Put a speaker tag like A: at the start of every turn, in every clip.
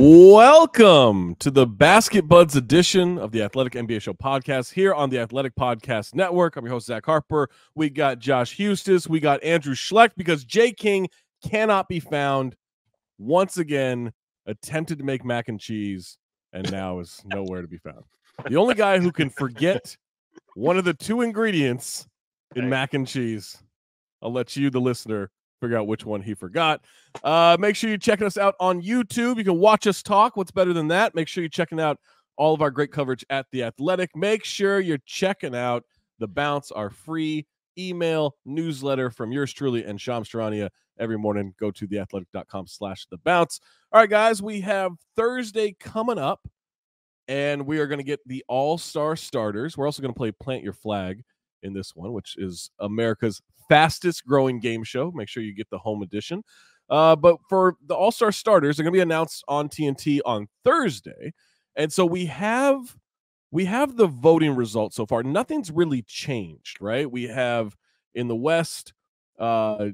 A: Welcome to the Basket Buds edition of the Athletic NBA Show podcast here on the Athletic Podcast Network. I'm your host, Zach Harper. We got Josh Huestis. We got Andrew Schlecht because Jay King cannot be found. Once again, attempted to make mac and cheese and now is nowhere to be found. The only guy who can forget one of the two ingredients in mac and cheese. I'll let you, the listener, figure out which one he forgot. Make sure you're checking us out on YouTube. You can watch us talk. What's better than that? Make sure you're checking out all of our great coverage at The Athletic. Make sure you're checking out The Bounce, our free email newsletter from yours truly and Shams Charania every morning. Go to theathletic.com/thebounce. All right, guys, we have Thursday coming up, and we are going to get the all-star starters. We're also going to play Plant Your Flag in this one, which is America's fastest growing game show. Make sure you get the home edition. But for the all-star starters, they're going to be announced on TNT on Thursday. And so we have the voting results so far. Nothing's really changed, right? We have in the West, Jokic,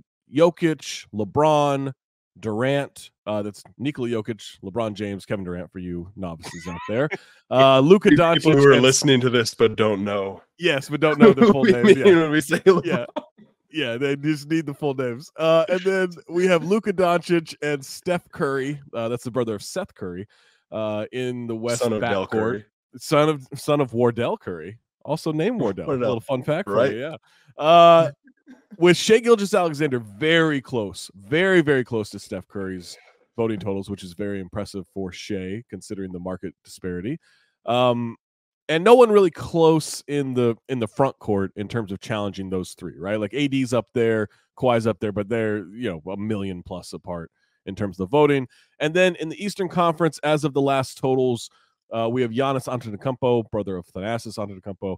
A: LeBron, Durant. That's Nikola Jokic, LeBron James, Kevin Durant for you novices out there. Luka Doncic.
B: People who are listening to this but don't know.
A: Yes, but don't know the full names.
B: Yeah. When we say LeBron.
A: Yeah, they just need the full names. And then we have Luka Doncic and Steph Curry. That's the brother of Seth Curry in the West backcourt. Son of Wardell Curry, also named Wardell. A little fun fact for you, yeah. With Shai Gilgeous-Alexander very close, very, very close to Steph Curry's voting totals, which is very impressive for Shai, considering the market disparity. And no one really close in the front court in terms of challenging those three, right? Like AD's up there, Kawhi's up there, but they're, a million plus apart in terms of the voting. And then in the Eastern Conference, as of the last totals, we have Giannis Antetokounmpo, brother of Thanasis Antetokounmpo.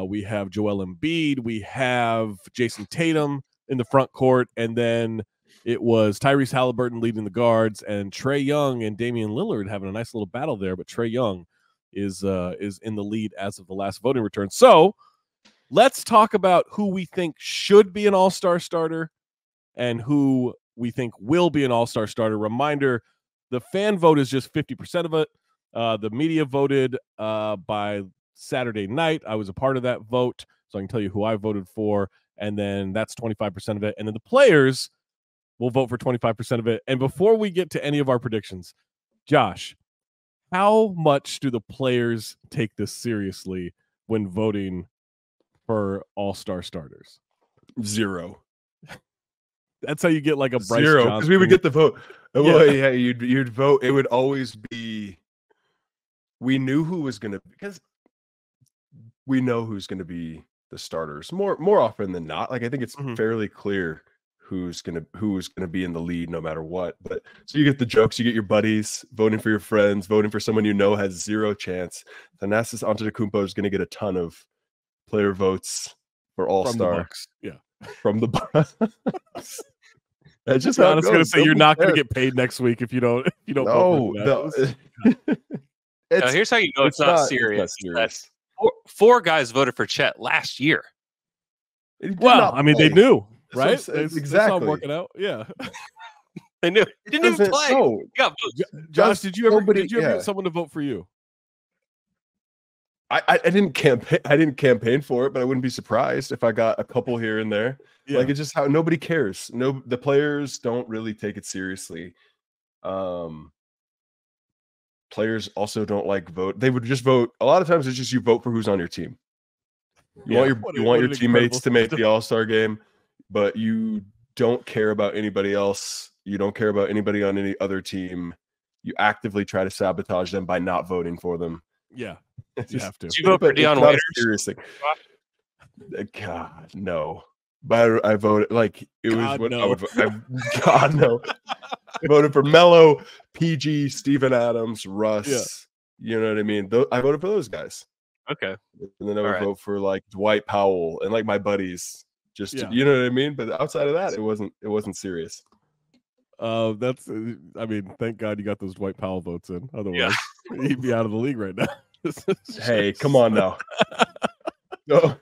A: We have Joel Embiid. We have Jason Tatum in the front court. And then it was Tyrese Halliburton leading the guards and Trae Young and Damian Lillard having a nice little battle there. But Trae Young is in the lead as of the last voting return. So let's talk about who we think should be an all-star starter and who we think will be an all-star starter. Reminder, the fan vote is just 50% of it. The media voted by Saturday night. I was a part of that vote, so I can tell you who I voted for, and then that's 25% of it. And then the players will vote for 25% of it. And before we get to any of our predictions, Josh, how much do the players take this seriously when voting for all-star starters?
B: 0.
A: That's how you get like a Bryce
B: 0,
A: Johnson.
B: because we would get the vote.
A: Yeah.
B: Well, yeah, you'd vote. It would always be. We knew who was going to, because we know who's going to be the starters more often than not. Like I think it's fairly clear who's gonna be in the lead no matter what. But so you get the jokes, you get your buddies voting for your friends, voting for someone you know has 0 chance. Thanasis Antetokounmpo is gonna get a ton of player votes for all-star. From the Bucks. That's just how
A: I was gonna say you're not gonna get paid next week if you don't
B: no.
C: Here's how you know it's not serious. That's 4 guys voted for Chet last year.
A: Well, I mean, they knew. Right?
B: Exactly.
A: It's all working out. Yeah.
C: They knew. He didn't even play.
B: No.
A: Josh, did you ever get someone to vote for you?
B: I didn't campaign. I didn't campaign for it, but I wouldn't be surprised if I got a couple here and there. Yeah. Like it's just how nobody cares. No, the players don't really take it seriously. Players also don't like vote. They would just vote. A lot of times it's just you vote for who's on your team. You want your teammates to make the all-star game, but you don't care about anybody else. You don't care about anybody on any other team. You actively try to sabotage them by not voting for them.
A: Yeah, you have to.
C: Did you vote for Dion Waiters?
B: Seriously. God, no. But I voted like it
A: God,
B: was.
A: No.
B: God, no. I voted for Melo, PG, Steven Adams, Russ.
A: Yeah.
B: You know what I mean? I voted for those guys.
C: Okay.
B: And then I would vote for like Dwight Powell and like my buddies. You know what I mean? But outside of that, it wasn't serious.
A: Thank God you got those Dwight Powell votes in. Otherwise, he'd be out of the league right now.
B: Hey, come on now. No.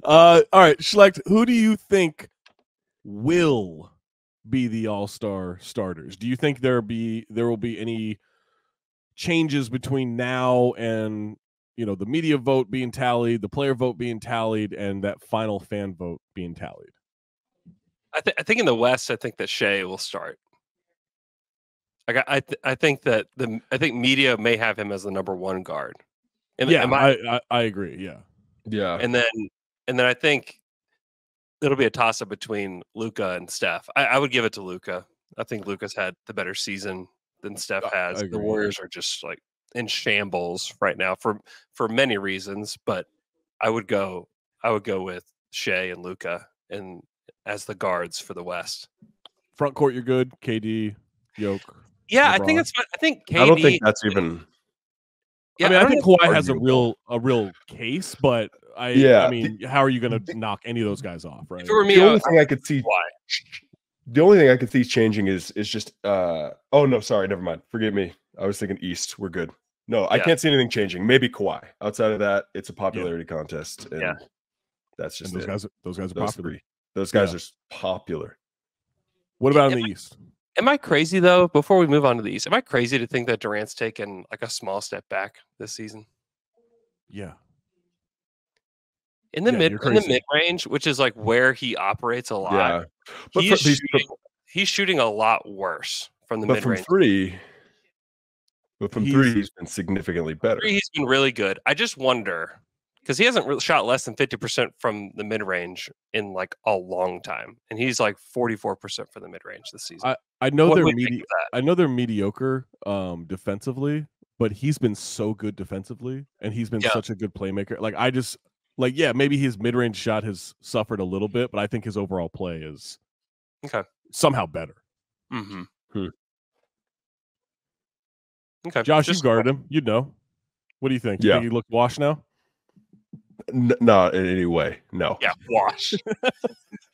A: All right, Schlecht, who do you think will be the all-star starters? Do you think there will be any changes between now and the media vote being tallied, the player vote being tallied, and that final fan vote being tallied?
C: I think in the West, I think that Shea will start. I think that I think media may have him as the number 1 guard.
A: I agree. Yeah.
C: And then I think it'll be a toss up between Luka and Steph. I would give it to Luka. I think Luka's had the better season than Steph has. The Warriors are just like in shambles right now for many reasons, but I would go with Shea and Luka and as the guards for the West.
A: Front court, you're good. KD, Yoke.
C: Yeah, LeBron. I think that's fine. I think KD.
B: I don't think that's even.
A: Yeah, I think Kawhi has a real case, but I mean, how are you going to knock any of those guys off, right?
B: For me, the only thing I could see the only thing I could see changing is just oh no, sorry, never mind. Forgive me. I was thinking East. We're good. No, I can't see anything changing. Maybe Kawhi. Outside of that, it's a popularity contest, and that's just
A: those guys. Those guys are popular.
B: Those guys are popular.
A: What about in the East?
C: Am I crazy though? Before we move on to the East, am I crazy to think that Durant's taken like a small step back this season?
A: Yeah.
C: In the mid range, which is like where he operates a lot. Yeah. But he's shooting a lot worse from the mid range.
B: But from three, he's been significantly better.
C: He's been really good. I just wonder because he hasn't really shot less than 50% from the mid range in like a long time, and he's like 44% for the mid range this season.
A: I know they're mediocre defensively, but he's been so good defensively, and he's been such a good playmaker. Like maybe his mid range shot has suffered a little bit, but I think his overall play is somehow better.
C: Mm-hmm. Okay,
A: Josh, you guarded him. You'd know. What do you think? You think he looked washed now?
B: Not in any way. No.
C: Yeah, wash.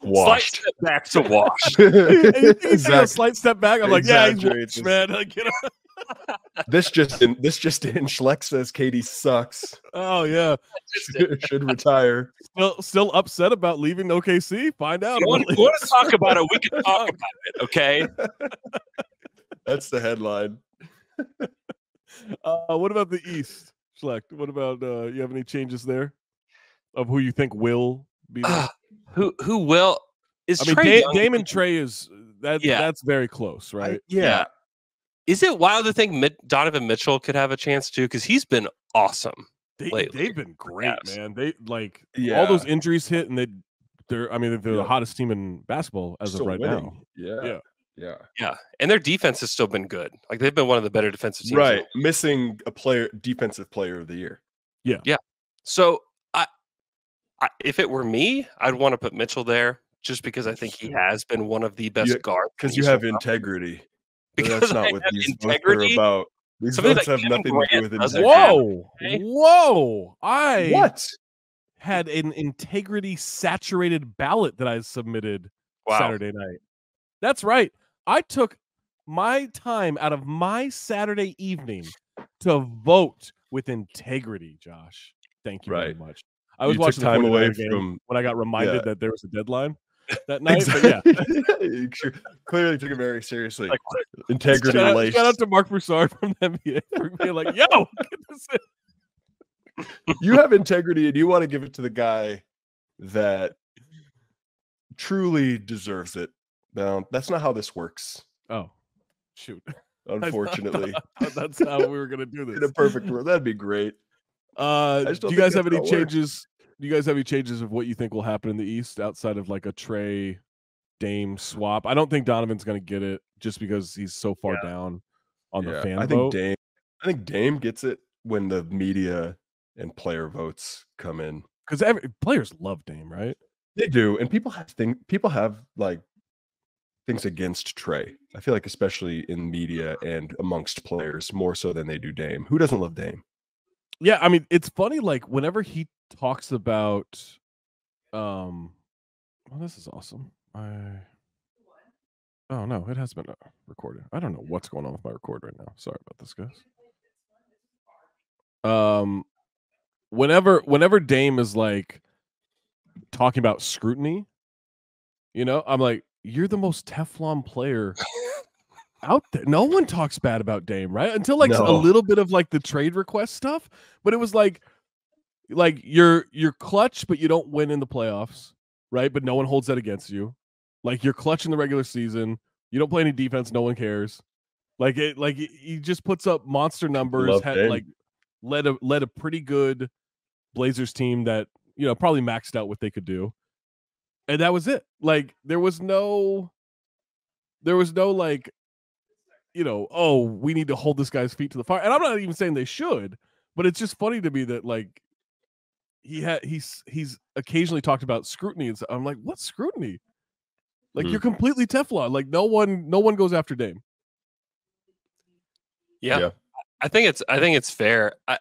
B: Washed.
C: Slight step back to wash.
A: Exactly. A slight step back. I'm like, he's washed, man. Like,
B: This just in. Schleck says Katie sucks.
A: Oh yeah,
B: should retire.
A: Still upset about leaving OKC? Find out.
C: You want to talk about it? We can talk about it. Okay.
B: That's the headline.
A: What about the East, Schleck? What about you have any changes there of who you think will be there?
C: Who will is
A: Dame and Trey is that's very close, right?
C: Yeah. Is it wild to think Donovan Mitchell could have a chance too? Because he's been awesome lately.
A: They've been great, man. They all those injuries hit, and they're the hottest team in basketball as of right now.
B: Yeah.
C: And their defense has still been good. Like they've been one of the better defensive teams.
B: Right. Missing a defensive player of the year.
A: Yeah.
C: So I if it were me, I'd want to put Mitchell there just because I think he has been one of the best guards.
B: Because you have integrity.
C: Because
B: that's not what these
C: integrity
B: are about. These votes have nothing to do with integrity.
A: Whoa! I
B: had
A: an integrity saturated ballot that I submitted Saturday night. That's right. I took my time out of my Saturday evening to vote with integrity, Josh. Thank you very much. I was watching
B: time away from
A: when I got reminded that there was a deadline that night.
B: Exactly. But clearly took it very seriously. Integrity.
A: Shout out to Mark Broussard from the NBA for being like, "Yo, get this in."
B: You have integrity, and you want to give it to the guy that truly deserves it. No, that's not how this works.
A: Oh, shoot!
B: Unfortunately,
A: that's how we were gonna do this.
B: In a perfect world, that'd be great.
A: Do you guys have any changes? Do you guys have any changes of what you think will happen in the East outside of like a Trey Dame swap? I don't think Donovan's going to get it just because he's so far down on the fan vote.
B: I think Dame gets it when the media and player votes come in
A: because players love Dame, right?
B: They do, and people have like things against Trey. I feel like especially in media and amongst players more so than they do Dame. Who doesn't love Dame?
A: Yeah, I mean, it's funny, like, whenever he talks about, well, this is awesome. Oh, no, it has been recorded. I don't know what's going on with my record right now. Sorry about this, guys. Whenever Dame is, like, talking about scrutiny, I'm like, you're the most Teflon player out there. No one talks bad about Dame, right? Until like a little bit of like the trade request stuff, but it was like you're clutch, but you don't win in the playoffs, right? But no one holds that against you. Like you're clutch in the regular season, you don't play any defense, no one cares. He just puts up monster numbers. Led a pretty good Blazers team that probably maxed out what they could do, and that was it. Like there was no like oh, we need to hold this guy's feet to the fire. And I'm not even saying they should, but it's just funny to me that like he's occasionally talked about scrutiny, and so I'm like, what scrutiny? Like you're completely Teflon. Like no one goes after Dame.
C: Yeah. I think it's fair. Are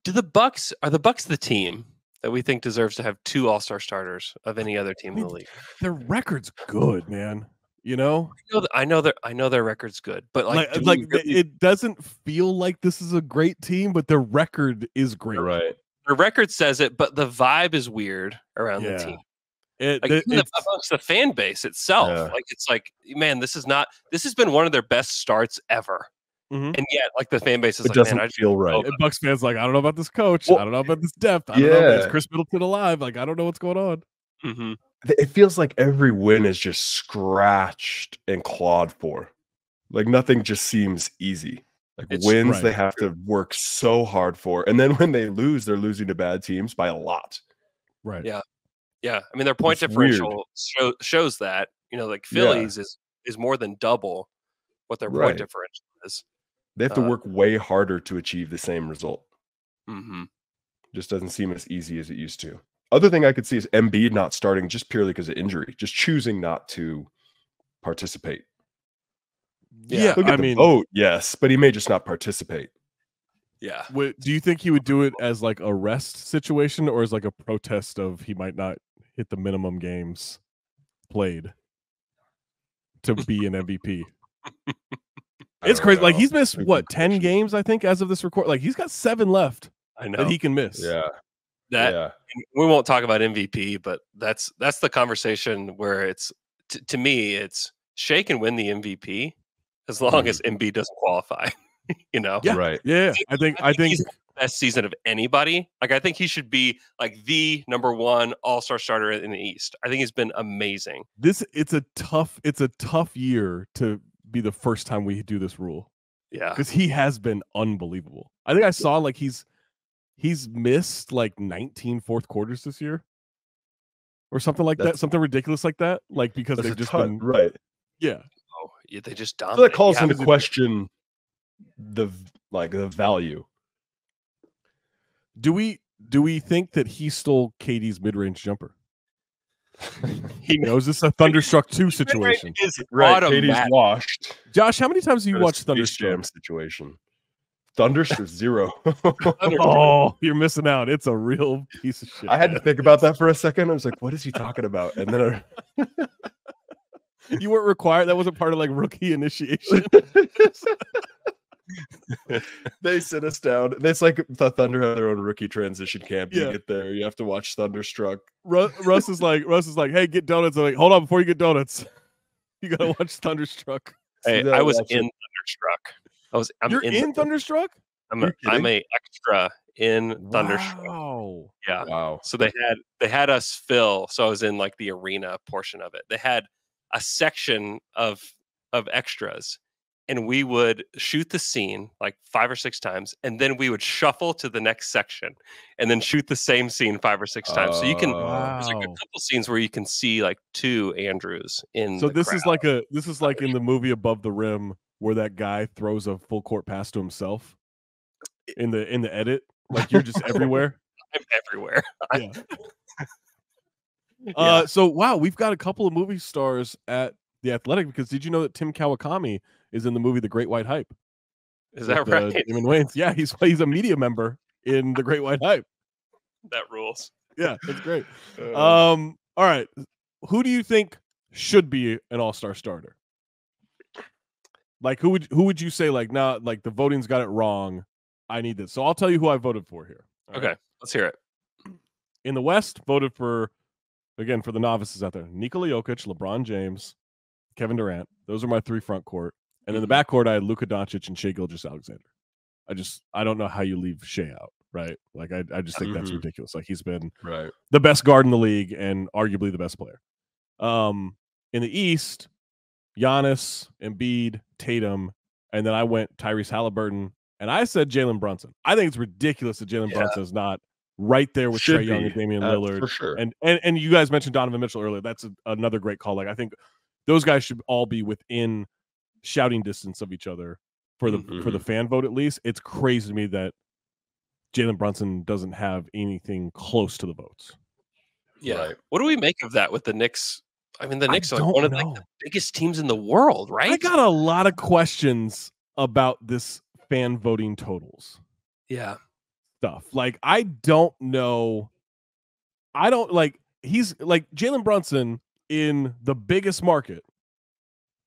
C: the Bucks the team that we think deserves to have 2 all-star starters of any other team in the league?
A: Their record's good, man.
C: I know their record's good, but
A: it doesn't feel like this is a great team, but their record is great.
B: Right.
C: Their record says it, but the vibe is weird around the team. Amongst the fan base itself. Yeah. Like it's like, man, this has been one of their best starts ever. Mm-hmm. And yet, like the fan base is like,
B: doesn't feel right.
A: And Bucks fans like, I don't know about this coach. Well, I don't know about this depth. I don't know if it's Chris Middleton alive. Like, I don't know what's going on.
C: Mm-hmm.
B: It feels like every win is just scratched and clawed for. Like nothing just seems easy. Like wins they have to work so hard for, and then when they lose, they're losing to bad teams by a lot.
A: Right.
C: Yeah. Yeah. I mean, their point differential shows that like Phillies is more than double what their point differential is.
B: They have to work way harder to achieve the same result.
C: Mm-hmm.
B: Just doesn't seem as easy as it used to. Other thing I could see is Embiid not starting just purely because of injury, just choosing not to participate.
A: Yeah,
B: I mean, yes, but he may just not participate.
C: Yeah.
A: Do you think he would do it as like a rest situation or as like a protest of he might not hit the minimum games played to be an MVP? It's crazy. Like he's missed 10 games, I think, as of this record. Like he's got 7 left.
C: I know
A: that he can miss.
B: Yeah.
C: We won't talk about MVP, but that's the conversation where it's to me, it's Shea can win the MVP as long as Embiid doesn't qualify.
A: Yeah.
B: Right.
A: Yeah. I think
C: he's the best season of anybody. Like I think he should be like the number 1 all-star starter in the East. I think he's been amazing.
A: It's a tough year to be the first time we do this rule.
C: Yeah.
A: Because he has been unbelievable. I think I saw like he's missed like 19 fourth quarters this year. Or something like that. Something ridiculous like that. Like because they've just been
B: right.
A: Yeah.
C: Oh, yeah, they just dominate.
B: So that calls into question the value.
A: Do we think that he stole KD's mid-range jumper? He knows this is a Thunderstruck 2 situation.
B: Right, KD's washed.
A: Josh, how many times have you watched Thunderstruck?
B: Situation. Thunderstruck 0.
A: Oh, you're missing out. It's a real piece of shit.
B: I had to think about that for a second. I was like, what is he talking about? And then
A: you weren't required. That wasn't part of like rookie initiation.
B: They sit us down. It's like the Thunder have their own rookie transition camp. You get there, you have to watch Thunderstruck.
A: Russ is like, hey, get donuts. I'm like, hold on, before you get donuts, you gotta watch Thunderstruck.
C: Hey, I was in Thunderstruck.
A: You're in Thunderstruck?
C: I'm a extra in Thunderstruck.
A: Wow.
C: Yeah.
B: Wow.
C: So they had us fill. So I was in like the arena portion of it. They had a section of extras, and we would shoot the scene like 5 or 6 times, and then we would shuffle to the next section, and then shoot the same scene 5 or 6 times. So you can there's like a couple scenes where you can see like 2 Andrews in.
A: So this
C: crowd.
A: is like in the movie Above the Rim where that guy throws a full court pass to himself in the edit. Like you're just everywhere.
C: I'm everywhere.
A: Yeah. So wow, we've got a couple of movie stars at the Athletic, because did you know that Tim Kawakami is in the movie The Great White Hype?
C: Is that right?
A: Damon Wayans. Yeah, he's a media member in The Great White Hype.
C: That rules.
A: Yeah, that's great. All right. Who do you think should be an all-star starter? Like who would you say like, nah, like the voting's got it wrong. I need this. So I'll tell you who I voted for here.
C: Okay, let's hear it.
A: In the West, voted for again, for the novices out there, Nikola Jokic, LeBron James, Kevin Durant. Those are my 3 front court. And in the back court, I had Luka Doncic and Shai Gilgeous-Alexander. I don't know how you leave Shai out, right? Like, I just think that's ridiculous. Like, he's been the best guard in the league and arguably the best player. In the East, Giannis, Embiid, Tatum, and then I went Tyrese Halliburton, and I said Jalen Brunson. I think it's ridiculous that Jalen Brunson is not right there with Trae Young and Damian Lillard.
B: For sure.
A: And you guys mentioned Donovan Mitchell earlier. That's another great call. Like, I think those guys should all be within shouting distance of each other for the fan vote, at least. It's crazy to me that Jalen Brunson doesn't have anything close to the votes.
C: Yeah. Right. What do we make of that with the Knicks? I mean, the Knicks are one of the biggest teams in the world, right?
A: I got a lot of questions about this fan voting totals.
C: Yeah.
A: Stuff. Like, I don't know. He's like Jalen Brunson in the biggest market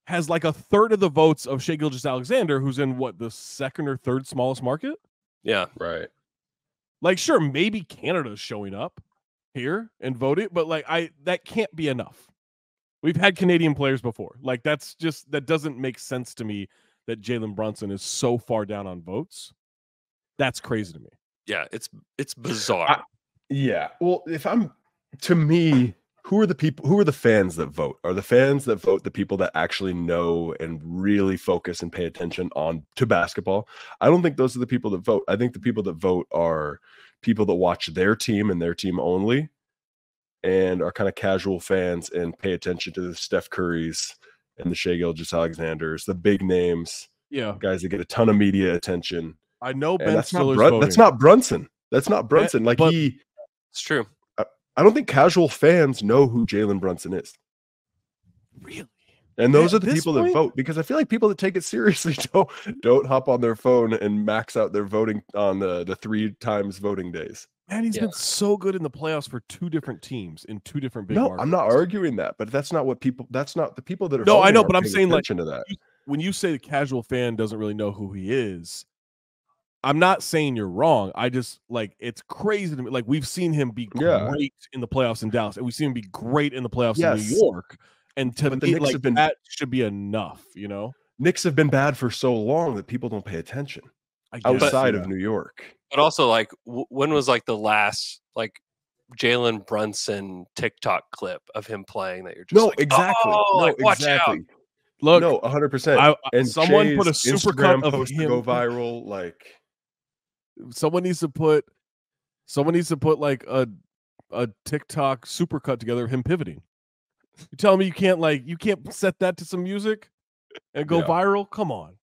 A: has like a third of the votes of Shai Gilgeous-Alexander, who's in the second or third smallest market.
C: Yeah.
B: Right.
A: Like, sure, maybe Canada's showing up here and voting, but like that can't be enough. We've had Canadian players before. Like, that doesn't make sense to me that Jalen Brunson is so far down on votes. That's crazy to me.
C: Yeah, it's bizarre.
B: Well, to me, who are the fans that vote? Are the fans that vote the people that actually know and really focus and pay attention to basketball? I don't think those are the people that vote. I think the people that vote are people that watch their team and their team only, and are kind of casual fans and pay attention to the Steph Currys and the Shai Gilgeous-Alexanders, the big names, guys that get a ton of media attention.
A: I know
B: Ben Stiller's voting. That's not Brunson. It's true. I don't think casual fans know who Jalen Brunson is.
A: Really?
B: And those are the people that vote, because I feel like people that take it seriously don't hop on their phone and max out their voting on the 3 times voting days.
A: And he's been so good in the playoffs for 2 different teams in 2 different big markets.
B: I'm not arguing that, but that's not the people that are.
A: No, I know, but I'm saying, like,
B: to that.
A: When you say the casual fan doesn't really know who he is, I'm not saying you're wrong. I just, like, it's crazy to me. Like, we've seen him be great in the playoffs in Dallas, and we've seen him be great in the playoffs in New York. And to me, like, that should be enough, you know?
B: Knicks have been bad for so long that people don't pay attention outside of New York.
C: But also, like, when was like the last like Jalen Brunson TikTok clip of him playing that you're just
B: exactly.
C: Watch out.
A: Look,
B: 100%. And
A: someone put a supercut of him
B: to go viral. Like,
A: someone needs to put like a TikTok supercut together of him pivoting. You tell me you can't set that to some music and go viral? Come on.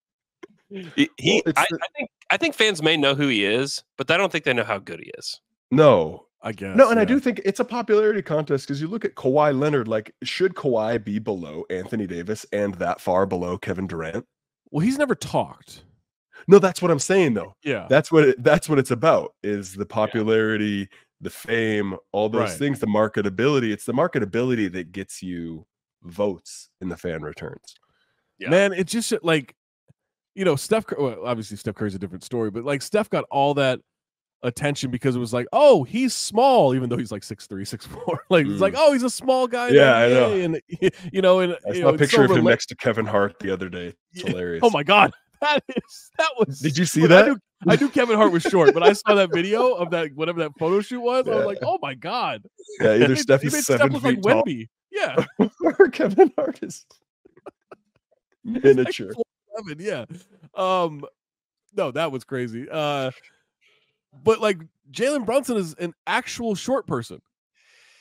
C: I think fans may know who he is, but I don't think they know how good he is.
B: No,
A: I guess.
B: No, and I do think it's a popularity contest, because you look at Kawhi Leonard. Like, should Kawhi be below Anthony Davis and that far below Kevin Durant?
A: Well, he's never talked.
B: No, that's what I'm saying, though.
A: Yeah,
B: that's what it's about, is the popularity, the fame, all those things, the marketability. It's the marketability that gets you votes in the fan returns.
A: Yeah. Man, it's just like, you know, obviously Steph Curry's a different story, but like, Steph got all that attention because it was like, oh, he's small, even though he's like 6'3", 6'4". Like, it's like, oh, he's a small guy.
B: Yeah, I know.
A: And you know, and
B: I saw a picture of him next to Kevin Hart the other day. It's hilarious.
A: Oh my God. That was.
B: Did you see that?
A: I knew Kevin Hart was short, but I saw that video of that, whatever that photo shoot was. I was like, oh my God.
B: Yeah, either Steph is 7 feet
A: like
B: tall.
A: Wemby. Yeah.
B: Or Kevin Hart is miniature.
A: Like 4'11", yeah. No, that was crazy. But like, Jalen Brunson is an actual short person,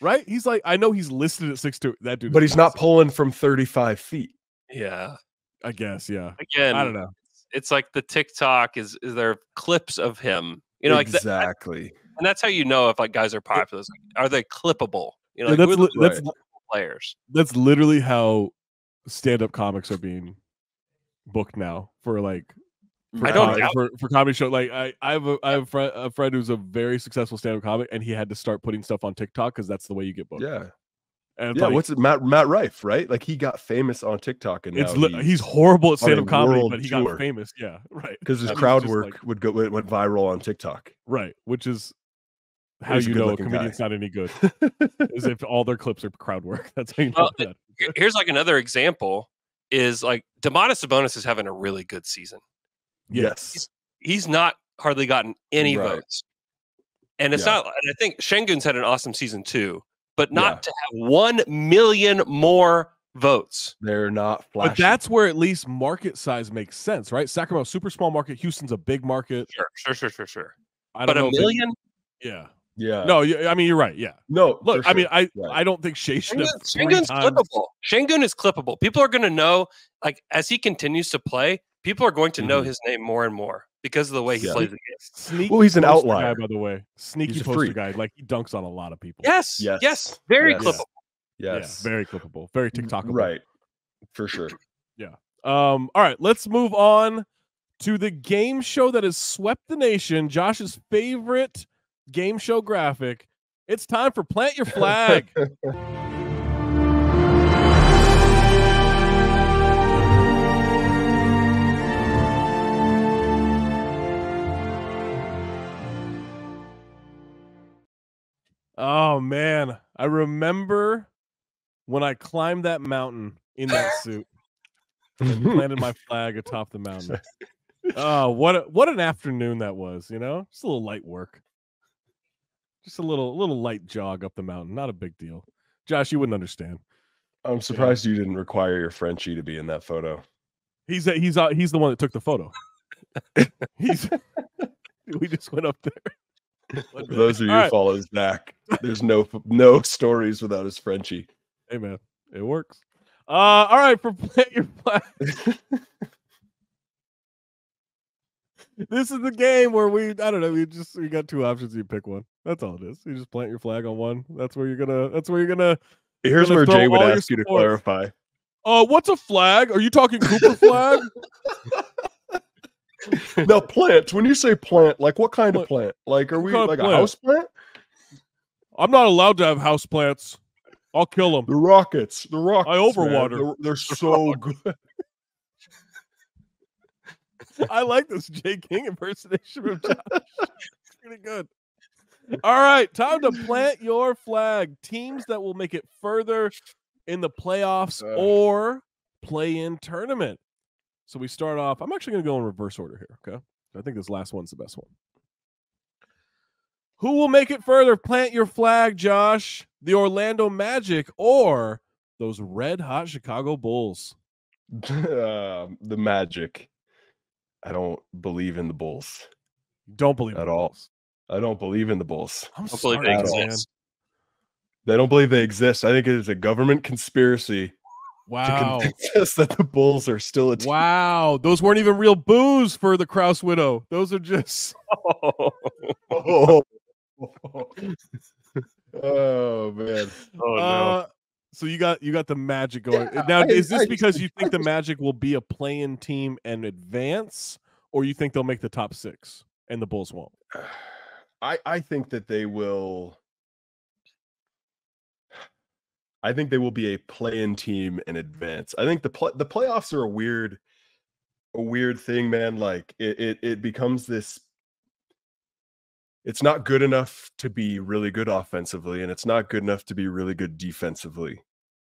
A: right? He's like, I know he's listed at 6'2". That dude,
B: but he's not pulling from 35 feet.
C: Yeah,
A: I guess. Yeah.
C: Again,
A: I don't know.
C: It's like the TikTok is there clips of him, you know,
B: exactly.
C: Like and that's how you know if like guys are popular. Like, are they clippable? You know,
A: like, that's
C: players.
A: That's literally how stand-up comics are being booked now for like. For comedy show. Like, I have a friend who's a very successful stand-up comic, and he had to start putting stuff on TikTok because that's the way you get booked.
B: Yeah.
A: And
B: like, what's it? Matt Rife, right? Like, he got famous on TikTok, and
A: he's horrible at stand-up comedy, but he got famous. Yeah, right.
B: Because his crowd work went viral on TikTok.
A: Right, which is how you know a comedian's not any good is if all their clips are crowd work. That's how you know that.
C: Here's like another example is like Domantas Sabonis is having a really good season.
B: Yes.
C: He's not hardly gotten any votes. And it's not, and I think Şengün's had an awesome season too, but not to have 1 million more votes.
B: They're not flashy.
A: But that's where at least market size makes sense, right? Sacramento, super small market. Houston's a big market.
C: Sure.
A: But
C: a million?
A: Yeah.
B: No,
A: I mean, you're right. Yeah.
B: No,
A: look, I mean, I don't think Shea should have.
C: Şengün's clippable. Şengün is clippable. People are going to know, like, as he continues to play, people are going to know his name more and more because of the way he plays the game.
A: Sneaky
B: he's an outlier,
A: guy, by the way. Sneaky poster guy. Like, he dunks on a lot of people.
C: Yes. Very clippable.
B: Yes.
A: Yeah, very clippable. Very TikTokable.
B: Right. For sure.
A: Yeah. All right, let's move on to the game show that has swept the nation. Josh's favorite game show graphic. It's time for Plant Your Flag. Oh man, I remember when I climbed that mountain in that suit and planted my flag atop the mountain. Oh, what an afternoon that was, you know? Just a little light work. Just a little light jog up the mountain. Not a big deal. Josh, you wouldn't understand.
B: I'm surprised you didn't require your Frenchie to be in that photo.
A: He's the one that took the photo. We just went up there.
B: For those of you who follow Zach, there's no stories without his Frenchie.
A: Hey man, it works. All right, for Plant Your Flag. This is the game where we got two options. You pick one. That's all it is. You just plant your flag on one. That's where you're gonna.
B: Here's where Jay would ask you to clarify.
A: What's a flag? Are you talking Cooper flag?
B: Now, plant. When you say plant, like what kind of plant? Like, are we like a house plant?
A: I'm not allowed to have house plants. I'll kill them.
B: The rockets. I
A: overwater.
B: They're so good.
A: I like this Jay King impersonation of Josh. It's pretty good. All right, time to plant your flag. Teams that will make it further in the playoffs or play-in tournament. So we start off. I'm actually going to go in reverse order here, okay? I think this last one's the best one. Who will make it further? Plant your flag, Josh. The Orlando Magic or those red-hot Chicago Bulls?
B: The Magic. I don't believe in the Bulls.
A: Don't believe
B: at all. I don't believe in the Bulls.
C: I don't believe they exist.
B: They don't believe they exist. I think it is a government conspiracy.
A: Wow.
B: To convince us that the Bulls are still a team.
A: Wow. Those weren't even real boos for the Krause widow. Those are just.
B: Oh man.
C: Oh no.
A: So you got the Magic going. Now, is this because you think the Magic will be a play-in team and advance, or you think they'll make the top 6 and the Bulls won't?
B: I think that they will. I think they will be a play-in team and advance. I think the playoffs are a weird thing, man. Like it becomes this. It's not good enough to be really good offensively, and it's not good enough to be really good defensively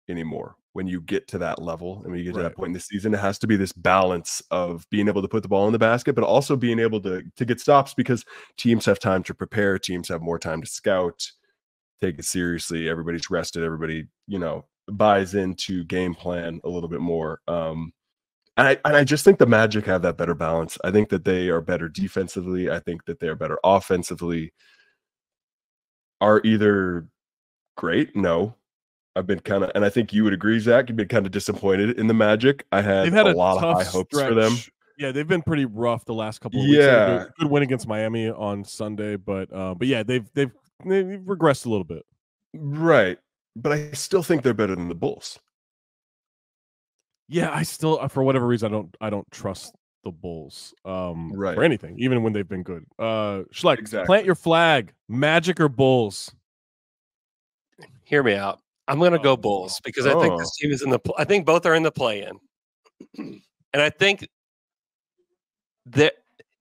B: anymore. When you get to that level and when you get to that point in the season, it has to be this balance of being able to put the ball in the basket, but also being able to get stops because teams have time to prepare. Teams have more time to scout, take it seriously. Everybody's rested. Everybody, buys into game plan a little bit more. And I just think the Magic have that better balance. I think that they are better defensively. I think that they are better offensively. Are either great? No. I've been kind of, and I think you would agree, Zach, you've been kind of disappointed in the Magic. I had a lot of high hopes for them.
A: Yeah, they've been pretty rough the last couple of weeks.
B: Yeah.
A: Good win against Miami on Sunday, but yeah, they've regressed a little bit.
B: Right. But I still think they're better than the Bulls.
A: Yeah, I still, for whatever reason, I don't trust the Bulls for anything, even when they've been good. Schleck, exactly. Plant your flag. Magic or Bulls?
C: Hear me out. I'm going to go Bulls because I think this team is I think both are in the play-in. And I think that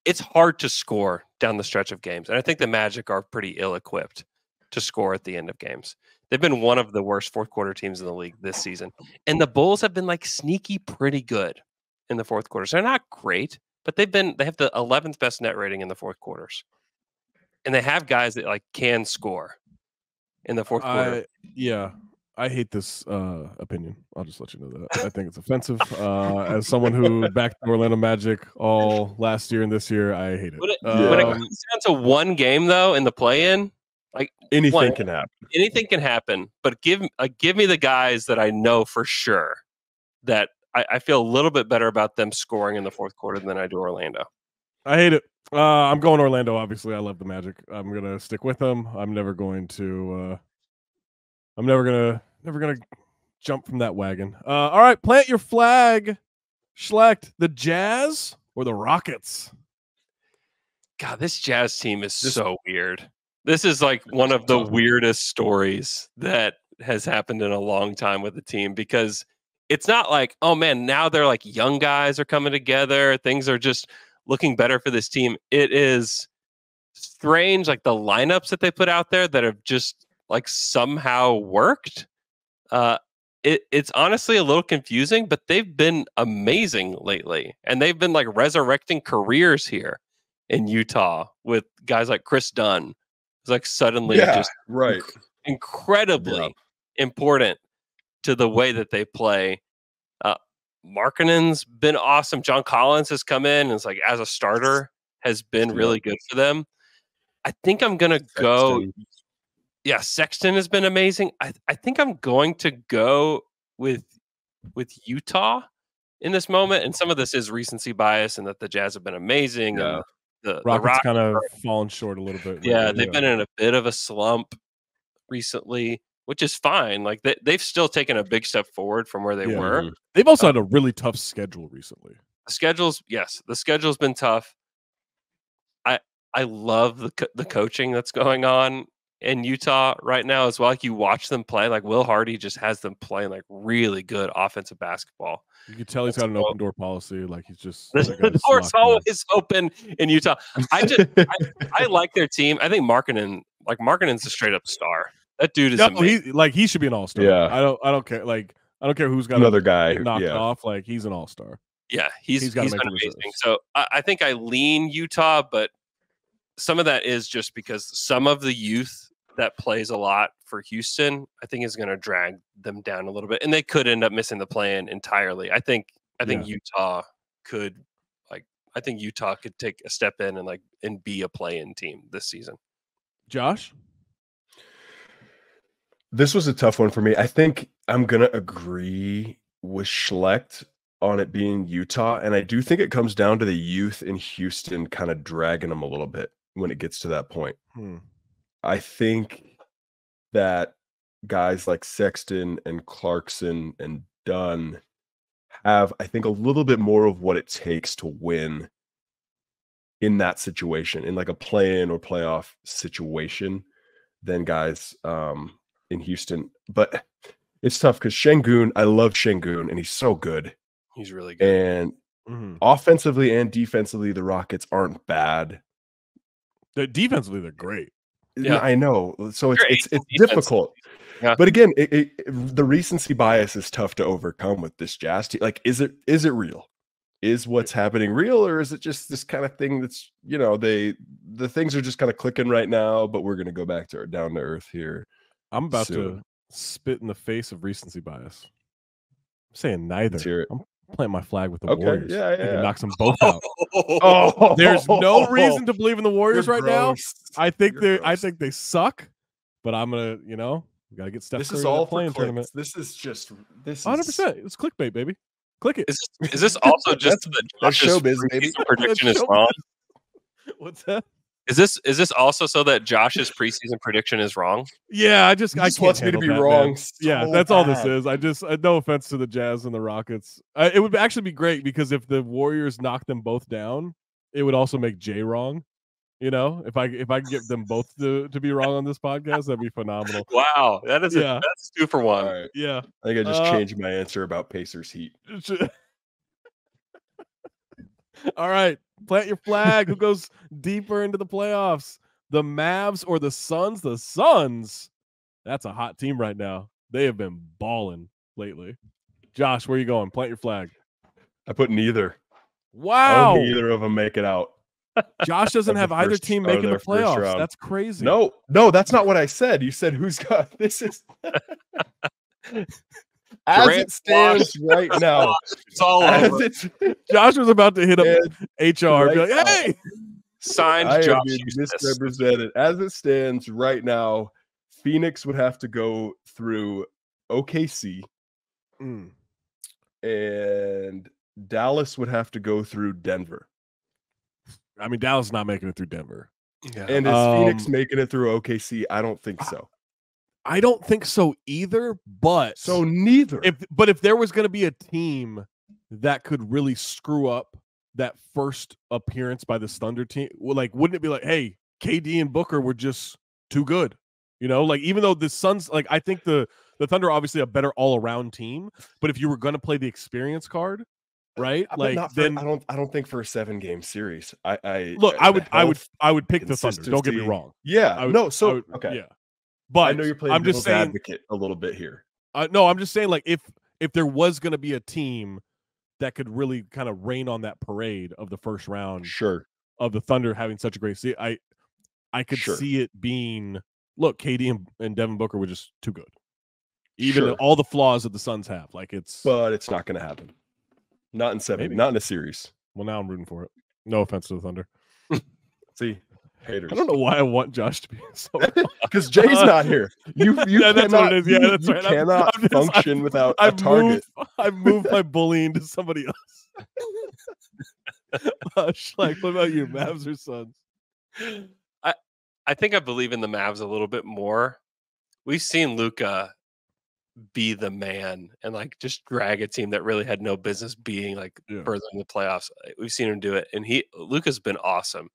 C: it's hard to score down the stretch of games. And I think the Magic are pretty ill-equipped. to score at the end of games. They've been one of the worst fourth quarter teams in the league this season. And the Bulls have been like sneaky pretty good in the fourth quarters. They're not great, but they have the 11th best net rating in the fourth quarters. And they have guys that like can score in the fourth quarter.
A: I hate this opinion. I'll just let you know that. I think it's offensive. As someone who backed the Orlando Magic all last year and this year, I hate it.
C: When it comes down to one game, though, in the play-in, like
B: anything can happen.
C: Anything can happen. But give me the guys that I know for sure that I feel a little bit better about them scoring in the fourth quarter than I do Orlando.
A: I hate it. I'm going Orlando. Obviously, I love the Magic. I'm gonna stick with them. I'm never going to. I'm never gonna jump from that wagon. All right, plant your flag. Schlecht, the Jazz or the Rockets?
C: God, this Jazz team is so weird. This is like one of the weirdest stories that has happened in a long time with the team, because it's not like, oh man, now they're like young guys are coming together. Things are just looking better for this team. It is strange, like the lineups that they put out there that have just like somehow worked. It's honestly a little confusing, but they've been amazing lately, and they've been like resurrecting careers here in Utah with guys like Chris Dunn, who's like suddenly just incredibly important to the way that they play. Markkanen's been awesome. John Collins has come in and is like, as a starter, has been really good for them. I think I'm gonna go. Yeah, Sexton has been amazing. I think I'm going to go with Utah in this moment. And some of this is recency bias and that the Jazz have been amazing.
A: Yeah.
C: And the
A: Rockets kind of fallen short a little bit.
C: Yeah, they've been in a bit of a slump recently, which is fine. Like they've still taken a big step forward from where they were.
A: They've also had a really tough schedule recently.
C: The schedule's been tough. I love the coaching that's going on in Utah right now as well. Like you watch them play, like Will Hardy just has them playing like really good offensive basketball.
A: You can tell he's got an open door policy. Like he's just
C: the door's always open in Utah. I like their team. I think Markkanen's a straight up star. That dude is amazing.
A: He should be an all-star.
B: Yeah.
A: I don't care. Like I don't care who's got
B: another guy
A: knocked off. Like he's an all-star.
C: Yeah, he's been amazing. So I think I lean Utah, but some of that is just because some of the youth that plays a lot for Houston, I think is going to drag them down a little bit, and they could end up missing the play-in entirely. I think Utah could take a step in and be a play-in team this season.
A: Josh,
B: this was a tough one for me. I think I'm going to agree with Schlecht on it being Utah, and I do think it comes down to the youth in Houston kind of dragging them a little bit when it gets to that point. I think that guys like Sexton and Clarkson and Dunn have, I think, a little bit more of what it takes to win in that situation, in like a play-in or playoff situation, than guys in Houston. But it's tough because Şengün, I love Şengün, and he's so good.
C: He's really good.
B: And offensively and defensively, the Rockets aren't bad.
A: Defensively, they're great.
B: Yeah, I know. So it's difficult. Yeah. But again, the recency bias is tough to overcome with this Jazz team. Like, is it real? Is what's happening real, or is it just this kind of thing that's, the things are just kind of clicking right now, but we're going to go back to our down to earth here.
A: I'm about to spit in the face of recency bias. I'm saying neither. I'm planting my flag with the Warriors.
B: Yeah.
A: I can knock them both out. There's no reason to believe in the Warriors right now. I think they suck, but I'm gonna, we gotta get Steph Curry in the playing tournament.
B: This is
A: 100%. It's clickbait, baby. Click it.
C: Is this also just that Josh's preseason prediction is wrong?
A: What's that?
C: Is this also so that Josh's preseason prediction is wrong?
A: Yeah, I can't
B: wants me to be wrong.
A: Yeah, that's all this is. No offense to the Jazz and the Rockets. It would actually be great because if the Warriors knock them both down, it would also make Jay wrong. If I can get them both to be wrong on this podcast, that'd be phenomenal.
C: Wow, that's 2 for 1.
B: Right.
A: Yeah,
B: I think I just changed my answer about Pacers Heat.
A: All right, plant your flag. Who goes deeper into the playoffs? The Mavs or the Suns? The Suns. That's a hot team right now. They have been balling lately. Josh, where you going? Plant your flag.
B: I put neither.
A: Wow.
B: Neither of them make it out.
A: Josh doesn't have either team making the playoffs. That's crazy.
B: No, that's not what I said. You said who's got this is as it stands right now.
C: It's all over.
A: Josh was about to hit up HR. Right, be like, hey,
C: signed.
B: I
C: Josh
B: have been misrepresented. As it stands right now, Phoenix would have to go through OKC, and Dallas would have to go through Denver.
A: I mean, Dallas is not making it through Denver.
B: Yeah. And is Phoenix making it through OKC? I don't think so.
A: I don't think so either, but
B: so neither.
A: If there was going to be a team that could really screw up that first appearance by the Thunder team, like, wouldn't it be like, hey, KD and Booker were just too good? You know, like, even though the Suns, like, I think the Thunder are obviously a better all-around team, but if you were going to play the experience card, right? Like, then
B: I don't think for a 7-game series. I
A: would pick the Thunder. Don't get me wrong.
B: Yeah. Okay.
A: Yeah. But
B: I know you're playing devil's advocate a little bit here.
A: No, I'm just saying, like, if there was going to be a team that could really kind of rain on that parade of the first round, of the Thunder having such a great season, I could see it being, look, KD and Devin Booker were just too good. Even all the flaws that the Suns have, like,
B: but it's not going to happen. Not in 7, not in a series.
A: Well, now I'm rooting for it. No offense to the Thunder.
B: See, haters.
A: I don't know why I want Josh to be so
B: because Jay's not here. You
A: that's what it is. Yeah, that's right.
B: Cannot function without a target.
A: I moved my bullying to somebody else. Like, what about you, Mavs or Suns?
C: I think I believe in the Mavs a little bit more. We've seen Luka be the man and, like, just drag a team that really had no business being, like, further in the playoffs. We've seen him do it, and Luka's been awesome.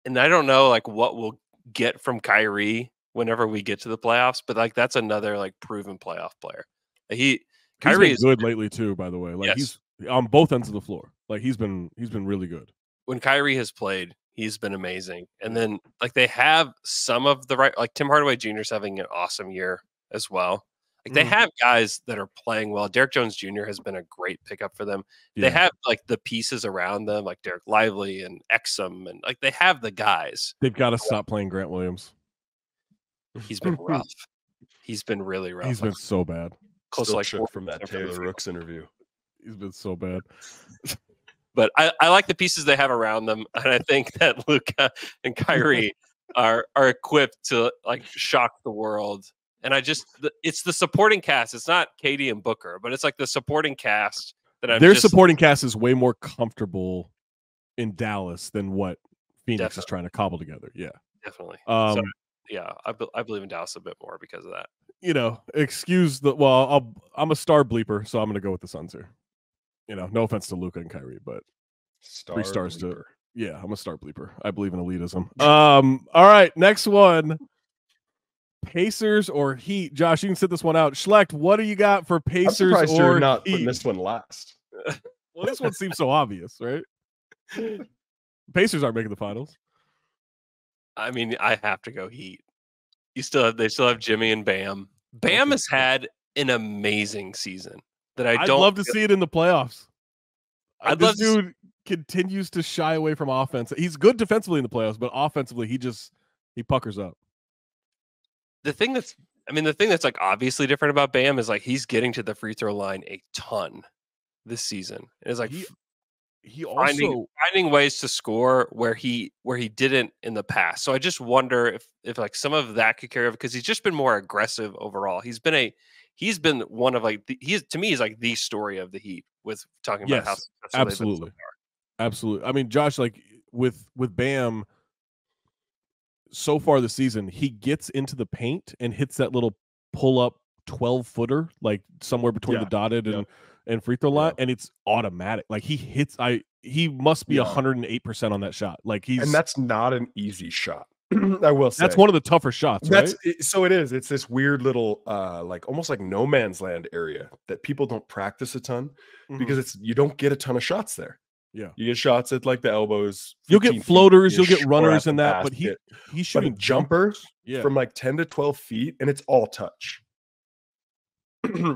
C: And I don't know, like, what we'll get from Kyrie whenever we get to the playoffs, but, like, that's another, like, proven playoff player. Kyrie
A: is good lately too, by the way. Like, he's on both ends of the floor. Like, he's been really good.
C: When Kyrie has played, he's been amazing. And then, like, they have some of the right, like, Tim Hardaway Jr. is having an awesome year as well. Like, they have guys that are playing well. Derek Jones Jr. has been a great pickup for them. They have, like, the pieces around them, like Derek Lively and Exum, and, like, they have the guys.
A: They've got to stop playing Grant Williams.
C: He's been rough. He's been really rough.
A: He's been so bad.
C: Close to, like,
B: shook from that Taylor Rooks interview.
A: He's been so bad.
C: But I like the pieces they have around them, and I think that Luka and Kyrie are equipped to, like, shock the world. And it's the supporting cast. It's not KD and Booker, but it's, like, the supporting cast that
A: their supporting cast is way more comfortable in Dallas than what Phoenix is trying to cobble together. Yeah,
C: definitely. I believe in Dallas a bit more because of that.
A: You know, I'm a star bleeper, so I'm going to go with the Suns here. You know, no offense to Luka and Kyrie, but 3 stars bleeper. I'm a star bleeper. I believe in elitism. All right, next one. Pacers or Heat? Josh, you can sit this one out. Schlecht, what do you got for Pacers or
B: you're not
A: Heat?
B: Putting this one last.
A: Well, this one seems so obvious, right? Pacers aren't making the finals.
C: I mean, I have to go Heat. They still have Jimmy and Bam. Bam has had an amazing season that I'd
A: love to see it in the playoffs. This dude continues to shy away from offense. He's good defensively in the playoffs, but offensively he puckers up.
C: The thing that's like obviously different about Bam is, like, he's getting to the free throw line a ton this season. It's like
A: he also
C: finding ways to score where he didn't in the past. So I just wonder if like some of that could carry over, because he's just been more aggressive overall. He's been one of, like, to me he's like the story of the Heat with talking about how
A: absolutely. Absolutely. I mean, Josh, like with Bam, so far this season, he gets into the paint and hits that little pull-up 12-footer, like somewhere between the dotted and free throw line, and it's automatic. Like, he must be 108% on that shot. Like, and
B: that's not an easy shot. I will say
A: that's one of the tougher shots.
B: So it is. It's this weird little, like, almost like no man's land area that people don't practice a ton because you don't get a ton of shots there.
A: Yeah.
B: You get shots at like the elbows.
A: You'll get floaters, you'll get runners in that, but he's shooting
B: jumpers from like 10 to 12 feet, and it's all touch.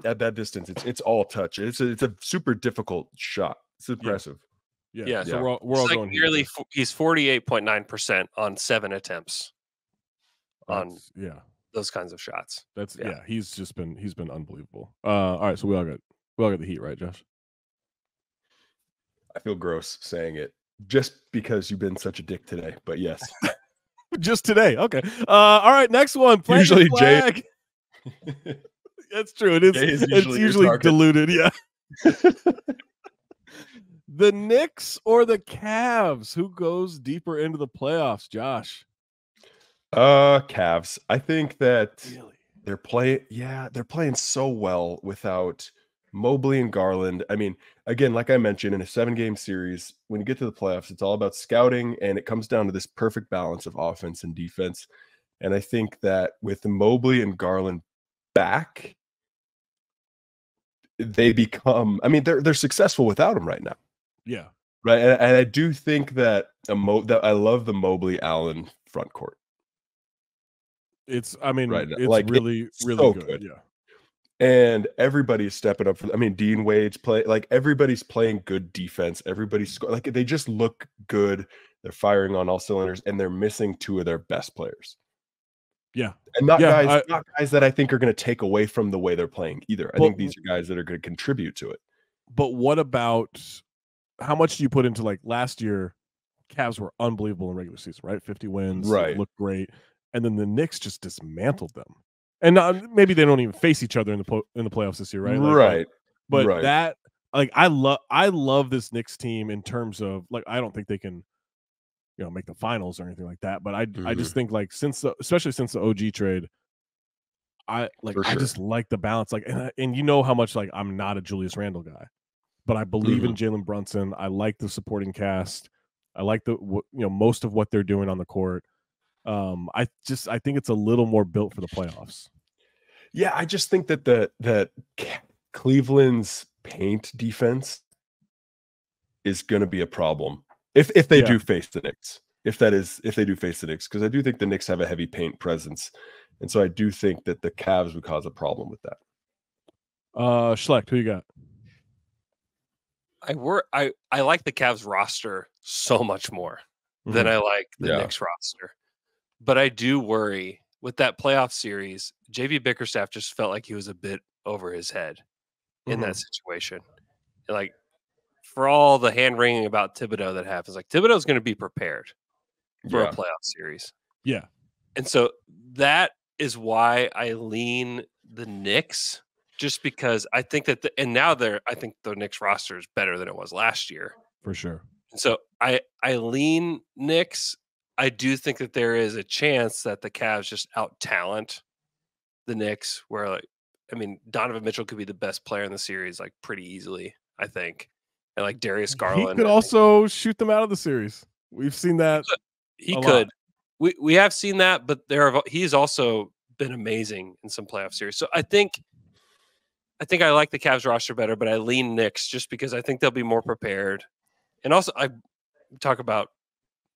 B: At that distance, it's all touch. It's a super difficult shot. It's impressive.
A: Yeah. So we're all
C: like
A: going
C: nearly. He's 48.9% on 7 attempts. Those kinds of shots.
A: He's been unbelievable. All right, so we all got the heat, right, Josh?
B: I feel gross saying it just because you've been such a dick today, but yes.
A: Just today. Okay. All right, next one. Usually Jay. That's true. It's usually diluted, yeah. The Knicks or the Cavs? Who goes deeper into the playoffs, Josh?
B: Cavs. I think that they're playing so well without Mobley and Garland. I mean, again, like I mentioned, in a 7-game series, when you get to the playoffs, it's all about scouting, and it comes down to this perfect balance of offense and defense. And I think that with Mobley and Garland back, they become, I mean, they're successful without them right now.
A: Yeah.
B: Right. And I do think that that I love the Mobley Allen front court.
A: It's like, really so good. Yeah.
B: And everybody's stepping up Dean Wade's everybody's playing good defense. Everybody's they just look good. They're firing on all cylinders, and they're missing 2 of their best players.
A: Yeah.
B: And not guys that I think are going to take away from the way they're playing either. I think these are guys that are going to contribute to it.
A: But what about how much do you put into last year? Cavs were unbelievable in regular season, right? 50 wins,
B: right?
A: Looked great, and then the Knicks just dismantled them. And maybe they don't even face each other in the playoffs this year, right?
B: Right.
A: But that I love this Knicks team in terms of I don't think they can, make the finals or anything like that. But I just think especially since the OG trade, I just like the balance. And you know how much I'm not a Julius Randle guy, but I believe in Jalen Brunson. I like the supporting cast. I like most of what they're doing on the court. I think it's a little more built for the playoffs.
B: Yeah, I just think that Cleveland's paint defense is going to be a problem if they do face the Knicks. If they do face the Knicks, because I do think the Knicks have a heavy paint presence, and so I do think that the Cavs would cause a problem with that.
A: Schlecht, who you got?
C: I like the Cavs roster so much more than I like the Knicks roster. But I do worry with that playoff series, JV Bickerstaff just felt like he was a bit over his head in that situation. And for all the hand wringing about Thibodeau that happens, Thibodeau's going to be prepared for a playoff series.
A: Yeah.
C: And so that is why I lean the Knicks, just because I think that I think the Knicks roster is better than it was last year.
A: For sure.
C: And so I lean Knicks. I do think that there is a chance that the Cavs just out-talent the Knicks, where Donovan Mitchell could be the best player in the series pretty easily, I think. And Darius Garland.
A: He could also shoot them out of the series. We've seen that.
C: He could. We have seen that, but he's also been amazing in some playoff series. So I think I like the Cavs roster better, but I lean Knicks just because I think they'll be more prepared. And also I talk about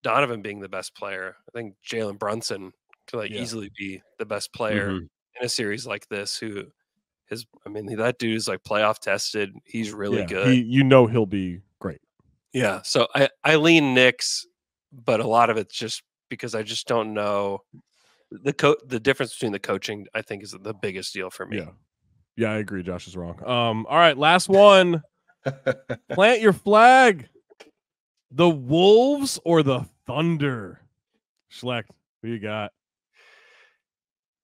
C: Donovan being the best player. I think Jalen Brunson could easily be the best player in a series like this. That dude's playoff tested. He's really good.
A: He'll be great.
C: Yeah. So I lean Knicks, but a lot of it's just because I just don't know the difference between the coaching. I think is the biggest deal for me.
A: Yeah, I agree. Josh is wrong. All right, last one. Plant your flag. The Wolves or the Thunder? Schlecht, who you got?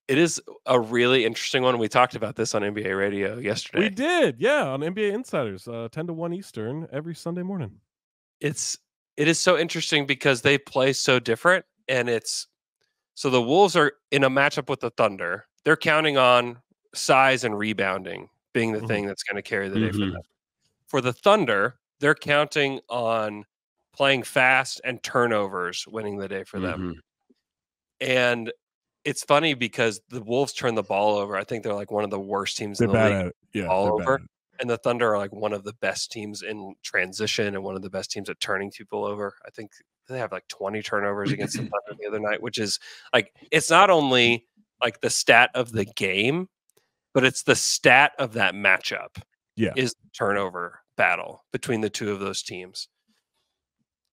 C: It is a really interesting one. We talked about this on NBA Radio yesterday.
A: We did, on NBA Insiders, 10 to 1 Eastern every Sunday morning.
C: It is so interesting because they play so different, and so the Wolves are in a matchup with the Thunder. They're counting on size and rebounding being the thing that's going to carry the day for them. For the Thunder, they're counting on playing fast and turnovers winning the day for them. And it's funny because the Wolves turn the ball over. I think they're one of the worst teams in the league.
A: Yeah,
C: all over. And the Thunder are like one of the best teams in transition and one of the best teams at turning people over. I think they have like 20 turnovers against the Thunder the other night, which is like, it's not only like the stat of the game, but it's the stat of that matchup.
A: Yeah.
C: Is the turnover battle between the two of those teams.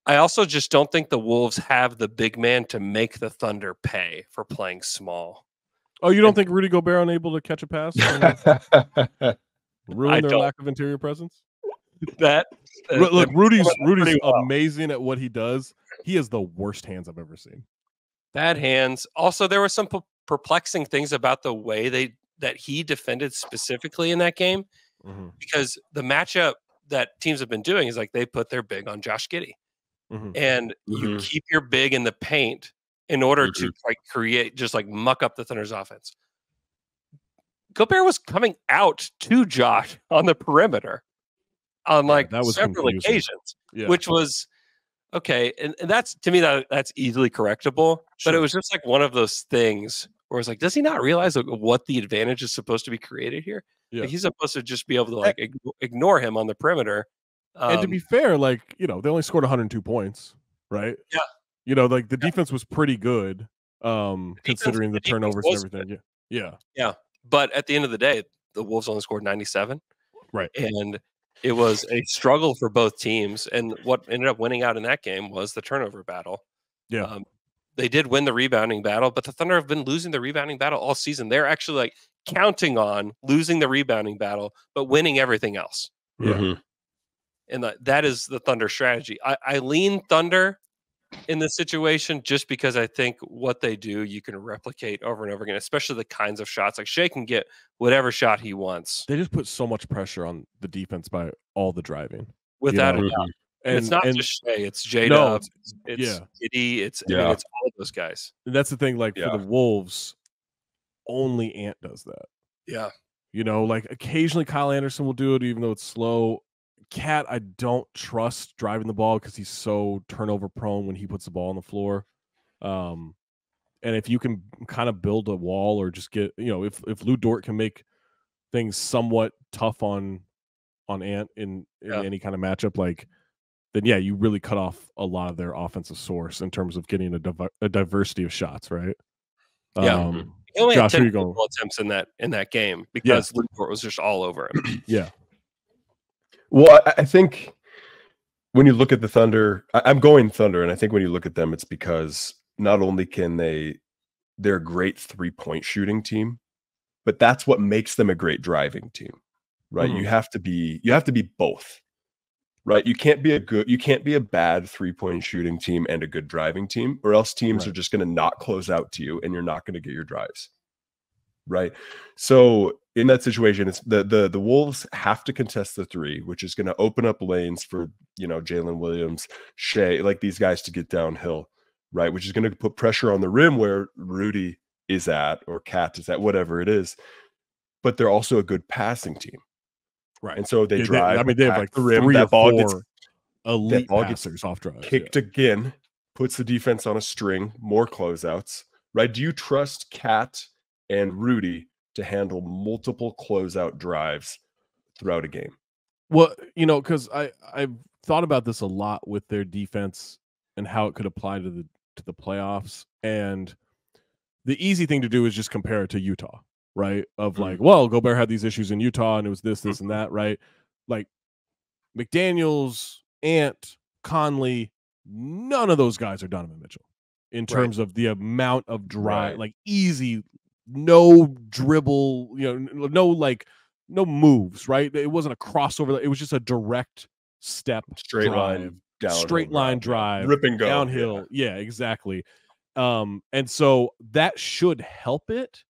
C: I also just don't think the Wolves have the big man to make the Thunder pay for playing small.
A: Oh, you don't think Rudy Gobert unable to catch a pass ruin their lack of interior presence?
C: Look,
A: Rudy's amazing at what he does. He has the worst hands I've ever seen.
C: Bad hands. Also, there were some perplexing things about the way that he defended specifically in that game, because the matchup that teams have been doing is like they put their big on Josh Giddey, and you keep your big in the paint in order to like create, just like muck up the Thunder's offense. Gobert was coming out to Josh on the perimeter on like several occasions, which was okay. And that's, to me, that's easily correctable, but it was just like one of those things where it's like, does he not realize what the advantage is supposed to be created here?
A: Yeah.
C: Like, he's supposed to just be able to like ignore him on the perimeter.
A: And to be fair, like, you know, they only scored 102 points, right?
C: Yeah.
A: You know, like the defense was pretty good, considering the turnovers and everything. Yeah.
C: But at the end of the day, the Wolves only scored 97.
A: Right.
C: And it was a struggle for both teams. And what ended up winning out in that game was the turnover battle.
A: Yeah.
C: They did win the rebounding battle, but the Thunder have been losing the rebounding battle all season. They're actually like counting on losing the rebounding battle, but winning everything else.
A: Yeah.
C: And that is the Thunder strategy. I lean Thunder in this situation just because I think what they do, you can replicate over and over again, especially the kinds of shots. Like Shea can get whatever shot he wants.
A: They just put so much pressure on the defense by all the driving.
C: Without a doubt. And it's not just Shea, it's J-Dub, it's Giddey, it's all of those guys.
A: And that's the thing, like for the Wolves, only Ant does that.
C: Yeah.
A: You know, like occasionally Kyle Anderson will do it, even though it's slow. Cat, I don't trust driving the ball because he's so turnover prone when he puts the ball on the floor. And if you can kind of build a wall or just get, you know, if Lou Dort can make things somewhat tough on Ant in any kind of matchup, like, then yeah, you really cut off a lot of their offensive source in terms of getting a diversity of shots, right?
C: Yeah. He only had 10 attempts in that game because Lou Dort was just all over him.
A: Yeah.
B: Well, I think when you look at the Thunder, I'm going Thunder, and I think when you look at them, it's because not only can they're a great 3-point shooting team, but that's what makes them a great driving team, right? You have to be both, right? You can't be a bad 3-point shooting team and a good driving team, or else teams are just going to not close out to you, and you're not going to get your drives, right? So in that situation, it's the Wolves have to contest the three, which is going to open up lanes for, you know, Jalen Williams, Shea, like these guys to get downhill, right? Which is going to put pressure on the rim where Rudy is at or Cat is at, whatever it is. But they're also a good passing team,
A: right?
B: And so they drive.
A: They have like
B: the rim.
A: That ball
B: gets
A: elite passers off drive,
B: kicked again, puts the defense on a string, more closeouts, right? Do you trust Cat and Rudy to handle multiple closeout drives throughout a game?
A: Well, you know, because I've thought about this a lot with their defense and how it could apply to the playoffs. And the easy thing to do is just compare it to Utah, right? Of like, well, Gobert had these issues in Utah and it was this and that, right? Like McDaniels, Ant, Conley, none of those guys are Donovan Mitchell in terms of the amount of drive, like easy, no dribble, you know, no moves, right? It wasn't a crossover. It was just a direct step,
B: straight line
A: drive,
B: rip and go
A: downhill. Yeah, exactly. And so that should help it.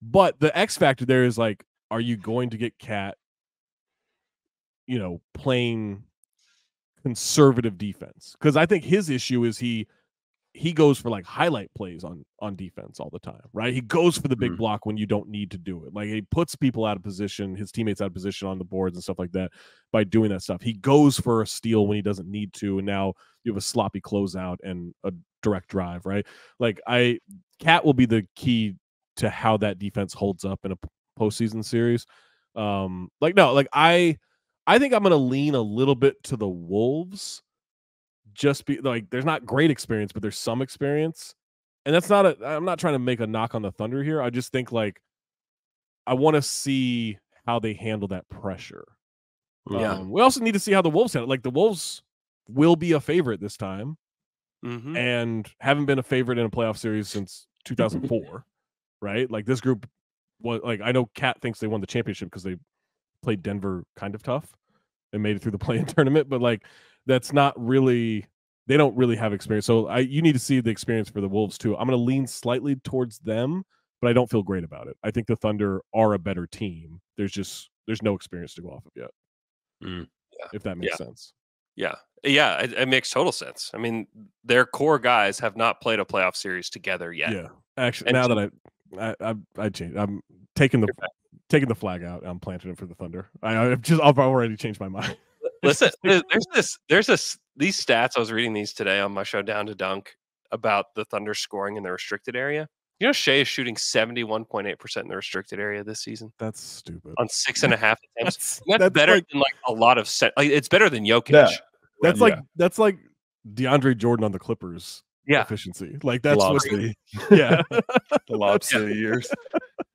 A: But the X factor there is like, are you going to get Cat, you know, playing conservative defense? Because I think his issue is he goes for like highlight plays on defense all the time, right? He goes for the big block when you don't need to do it. Like he puts people out of position, his teammates out of position on the boards and stuff like that by doing that stuff. He goes for a steal when he doesn't need to, and now you have a sloppy closeout and a direct drive, right? Like Cat will be the key to how that defense holds up in a postseason series. I think I'm gonna lean a little bit to the Wolves. There's not great experience, but there's some experience, and I'm not trying to make a knock on the Thunder here. I just think I want to see how they handle that pressure.
C: Yeah.
A: We also need to see how the Wolves handle it. The Wolves will be a favorite this time, and haven't been a favorite in a playoff series since 2004, right? This group was I know Kat thinks they won the championship because they played Denver kind of tough and made it through the play-in tournament, but that's not really. They don't really have experience, so you need to see the experience for the Wolves too. I'm going to lean slightly towards them, but I don't feel great about it. I think the Thunder are a better team. There's no experience to go off of yet. If that makes sense.
C: Yeah, it makes total sense. I mean, their core guys have not played a playoff series together yet.
A: Yeah, actually, now that I changed, I'm taking the flag out. I'm planting it for the Thunder. I've already changed my mind.
C: Listen, there's these stats. I was reading these today on my show Down to Dunk about the Thunder scoring in the restricted area. You know, Shea is shooting 71.8% in the restricted area this season.
A: That's stupid.
C: On 6.5 attempts. That's better than a lot of it's better than Jokic.
A: Yeah. That's like DeAndre Jordan on the Clippers. Efficiency. That's what the
B: last years.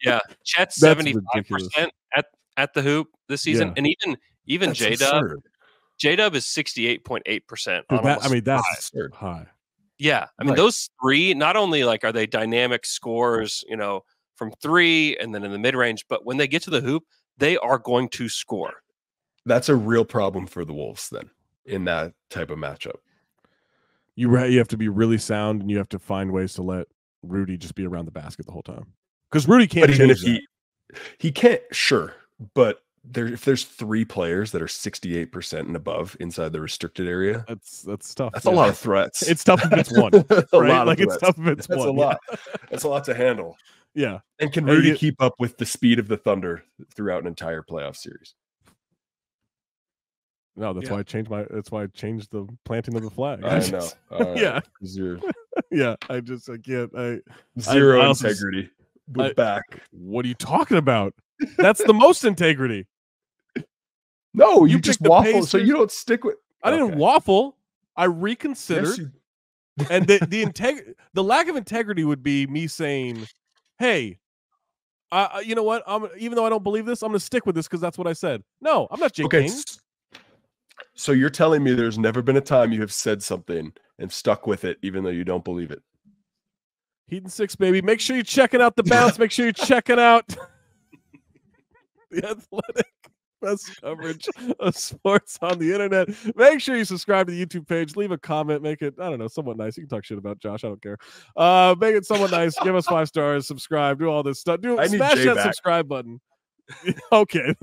C: Yeah. Chet's 75% at the hoop this season. And even J-Dub. J-Dub is 68.8%.
A: That's high.
C: Yeah. I mean, those three, not only are they dynamic scorers, from three and then in the mid-range, but when they get to the hoop, they are going to score.
B: That's a real problem for the Wolves then in that type of matchup.
A: You have to be really sound, and you have to find ways to let Rudy just be around the basket the whole time. Because Rudy can't change that.
B: He can't, sure, but if there's three players that are 68% and above inside the restricted area,
A: that's tough.
B: That's a lot of threats.
A: It's tough if it's one, right? It's tough if it's one.
B: That's a lot. That's a lot to handle.
A: Yeah.
B: And can Rudy keep up with the speed of the Thunder throughout an entire playoff series?
A: No, that's why I changed the planting of the flag.
B: I know.
A: Yeah. Yeah. I can't.
B: Zero integrity. Back.
A: What are you talking about? That's the most integrity.
B: No, you just waffle, so you don't stick with.
A: I didn't waffle. I reconsidered, and the lack of integrity would be me saying, "Hey, you know what? Even though I don't believe this, I'm going to stick with this because that's what I said." No, I'm not Jay King.
B: So you're telling me there's never been a time you have said something and stuck with it, even though you don't believe it.
A: Heat and Six, baby. Make sure you're checking out the bounce. Make sure you're checking out the Athletic, best coverage of sports on the internet. Make sure you subscribe to the YouTube page. Leave a comment. Make it, somewhat nice. You can talk shit about Josh. I don't care. Make it somewhat nice. Give us 5 stars. Subscribe. Do all this stuff. Smash that subscribe button. Okay,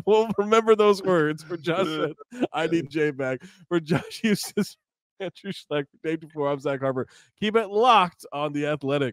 A: we'll remember those words. For Josh said, I need Jay back. For Josh Eustace, Andrew Schleck, Dave DeFore, I'm Zach Harper. Keep it locked on the Athletic.